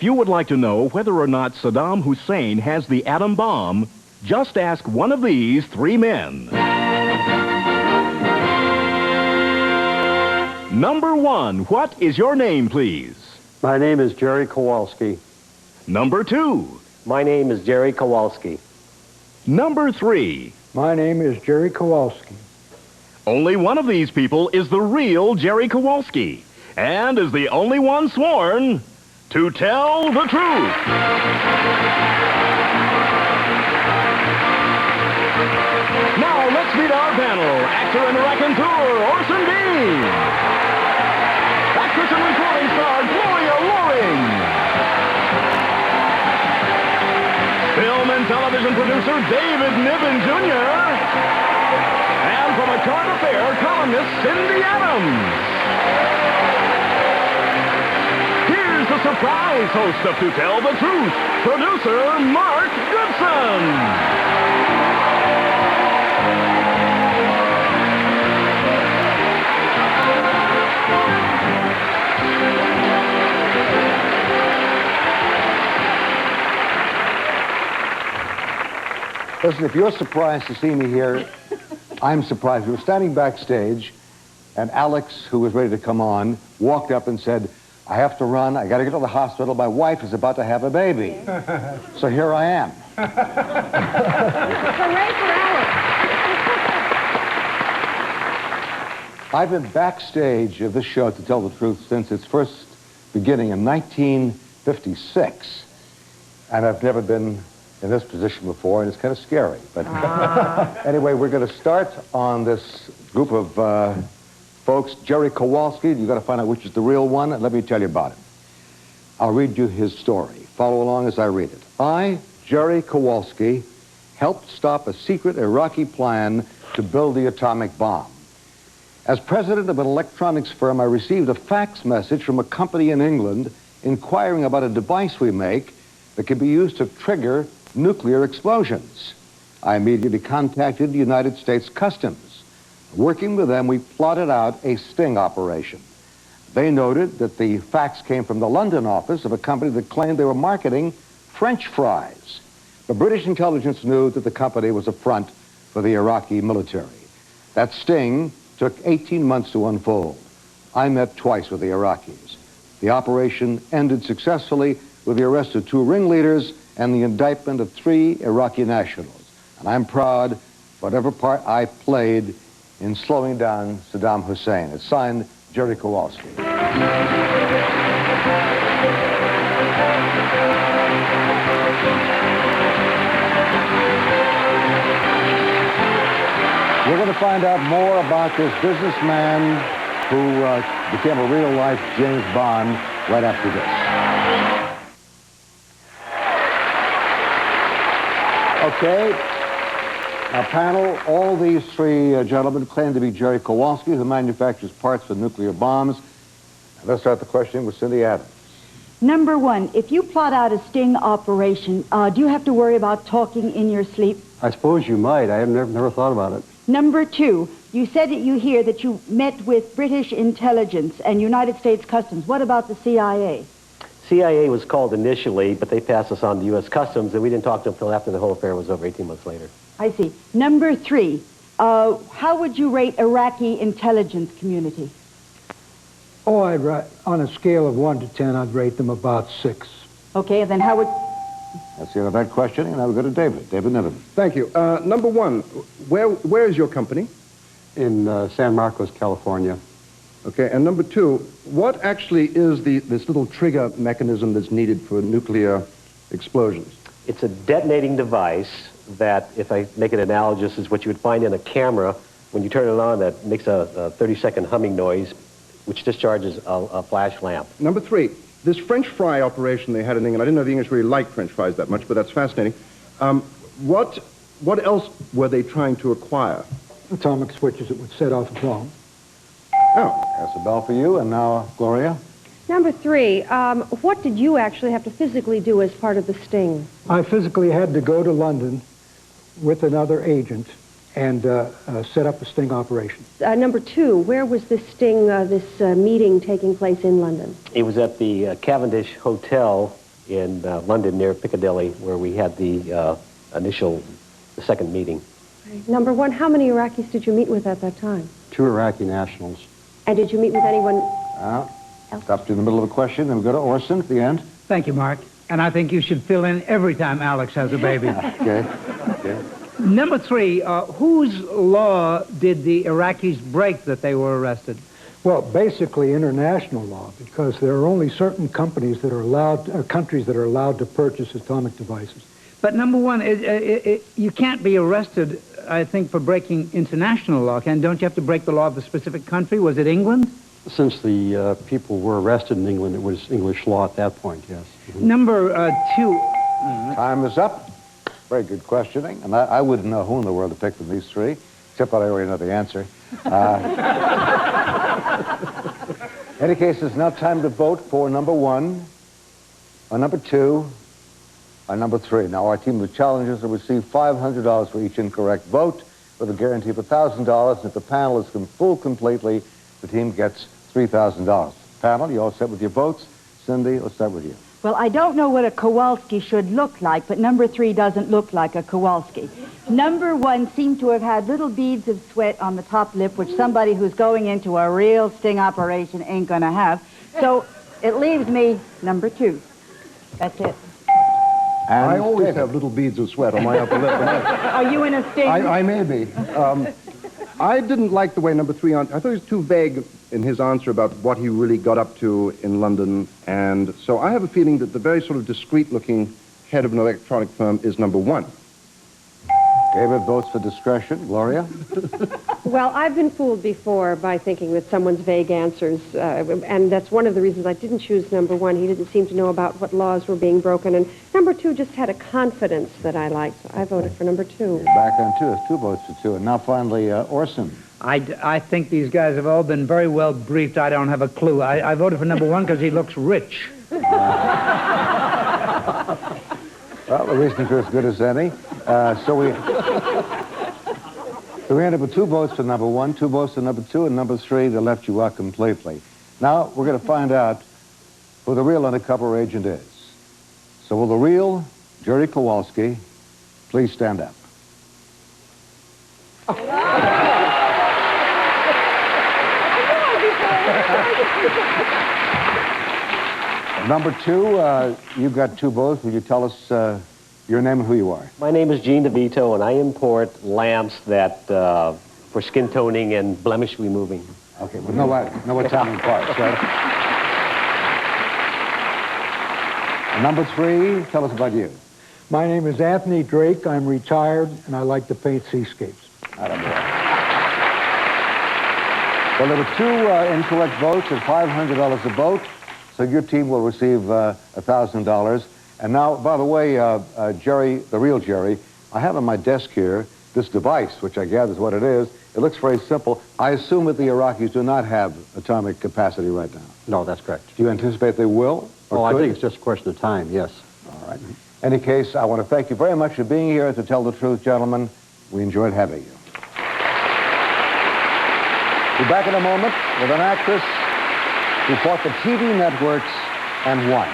If you would like to know whether or not Saddam Hussein has the atom bomb, just ask one of these three men. Number one, what is your name, please? My name is Jerry Kowalski. Number two. My name is Jerry Kowalski. Number three. My name is Jerry Kowalski. Only one of these people is the real Jerry Kowalski, and is the only one sworn to tell the truth. Now let's meet our panel. Actor and raconteur, Orson Bean. Actress and recording star, Gloria Loring. Film and television producer, David Niven Jr. And from a current affair columnist, Cindy Adams. Here's the surprise host of To Tell the Truth, producer Mark Goodson. Listen, if you're surprised to see me here, I'm surprised. We were standing backstage, and Alex, who was ready to come on, walked up and said, I have to run. I got to get to the hospital. My wife is about to have a baby. So here I am. Hooray for Alex. I've been backstage of this show, To Tell the Truth, since its first beginning in 1956. And I've never been in this position before, and it's kind of scary. But anyway, we're going to start on this group of folks. Jerry Kowalski, you've got to find out which is the real one, and let me tell you about him. I'll read you his story. Follow along as I read it. I, Jerry Kowalski, helped stop a secret Iraqi plan to build the atomic bomb. As president of an electronics firm, I received a fax message from a company in England inquiring about a device we make that can be used to trigger nuclear explosions. I immediately contacted the United States Customs. Working with them, we plotted out a sting operation. They noted that the fax came from the London office of a company that claimed they were marketing French fries. The British intelligence knew that the company was a front for the Iraqi military. That sting took 18 months to unfold. I met twice with the Iraqis. The operation ended successfully with the arrest of 2 ringleaders and the indictment of 3 Iraqi nationals. And I'm proud whatever part I played in slowing down Saddam Hussein. It's signed, Jerry Kowalski. We're going to find out more about this businessman who became a real-life James Bond right after this. Okay, our panel, all these 3 gentlemen claim to be Jerry Kowalski, who manufactures parts for nuclear bombs. Let's start the questioning with Cindy Adams. Number one, if you plot out a sting operation, do you have to worry about talking in your sleep? I suppose you might. I have never thought about it. Number two, you said that you hear that you met with British intelligence and United States Customs. What about the CIA? CIA was called initially, but they passed us on to U.S. Customs, and we didn't talk to them until after the whole affair was over, 18 months later. I see. Number three, how would you rate Iraqi intelligence community? Oh, on a scale of 1 to 10, I'd rate them about 6. Okay, and then how would... That's the end of that questioning, and now we go to David. David Niven. Thank you. Number one, where is your company? In San Marcos, California. Okay, and number two, what actually is this little trigger mechanism that's needed for nuclear explosions? It's a detonating device that, if I make it analogous, is what you would find in a camera. When you turn it on, that makes a 30-second humming noise, which discharges a flash lamp. Number three, this French fry operation they had in England, I didn't know the English really liked French fries that much, but that's fascinating. What else were they trying to acquire? Atomic switches that would set off a bomb. Oh. That's a bell for you, and now Gloria. Number three, what did you actually have to physically do as part of the sting? I physically had to go to London with another agent and set up a sting operation. Number two, where was this sting, this meeting taking place in London? It was at the Cavendish Hotel in London near Piccadilly, where we had the second meeting. Number one, how many Iraqis did you meet with at that time? 2 Iraqi nationals. And did you meet with anyone? Stopped you in the middle of a question, then we go to Orson at the end. Thank you, Mark. And I think you should fill in every time Alex has a baby. Okay. Okay. Number 3, whose law did the Iraqis break that they were arrested? Well, basically international law, because there are only certain companies that are allowed, countries that are allowed to purchase atomic devices. But number 1, you can't be arrested, I think, for breaking international law. Don't you have to break the law of a specific country? Was it England? Since the people were arrested in England, it was English law at that point, yes. Number 2. Time is up. Very good questioning. And I wouldn't know who in the world to pick from these 3, except that I already know the answer. In any case, it's now time to vote for number 1, or number 2, or number 3. Now, our team of challengers will receive $500 for each incorrect vote, with a guarantee of $1,000. And if the panel is full completely, the team gets $3,000. Panel, you all set with your votes? Cindy, let's start with you. Well, I don't know what a Kowalski should look like, but number 3 doesn't look like a Kowalski. Number 1 seemed to have had little beads of sweat on the top lip, which somebody who's going into a real sting operation ain't going to have. So it leaves me number 2. That's it. And I always David. have little beads of sweat on my upper lip. Are you in a sting? I may be. I didn't like the way number 3 I thought he was too vague in his answer about what he really got up to in London. And so I have a feeling that the very sort of discreet-looking head of an electronic firm is number 1. David votes for discretion. Gloria? Well, I've been fooled before by thinking that someone's vague answers, and that's one of the reasons I didn't choose number 1. He didn't seem to know about what laws were being broken, and number 2 just had a confidence that I liked, so I voted for number 2. Back on 2. It's 2 votes for 2. And now finally, Orson. I think these guys have all been very well briefed. I don't have a clue. I voted for number 1 because he looks rich. Well, the reasons are as good as any. So we ended up with 2 votes for number 1, 2 votes for number 2, and number 3, they left you out completely. Now, we're going to find out who the real undercover agent is. So will the real Jerry Kowalski please stand up? Number 2, you've got 2 votes. Will you tell us your name and who you are? My name is Gene DeVito, and I import lamps that for skin toning and blemish removing. Okay, well, know what's happening parts, right? And number 3, tell us about you. My name is Anthony Drake. I'm retired, and I like to paint seascapes. Well, there were 2 incorrect votes at $500 a vote, so your team will receive $1,000. And now, by the way, Jerry, the real Jerry, I have on my desk here this device, which I gather is what it is. It looks very simple. I assume that the Iraqis do not have atomic capacity right now. No, that's correct. Do you anticipate they will? Or I could? think it's just a question of time, yes. All right. In any case, I want to thank you very much for being here. To tell the truth, gentlemen, we enjoyed having you. We'll be back in a moment with an actress who fought the TV networks and won.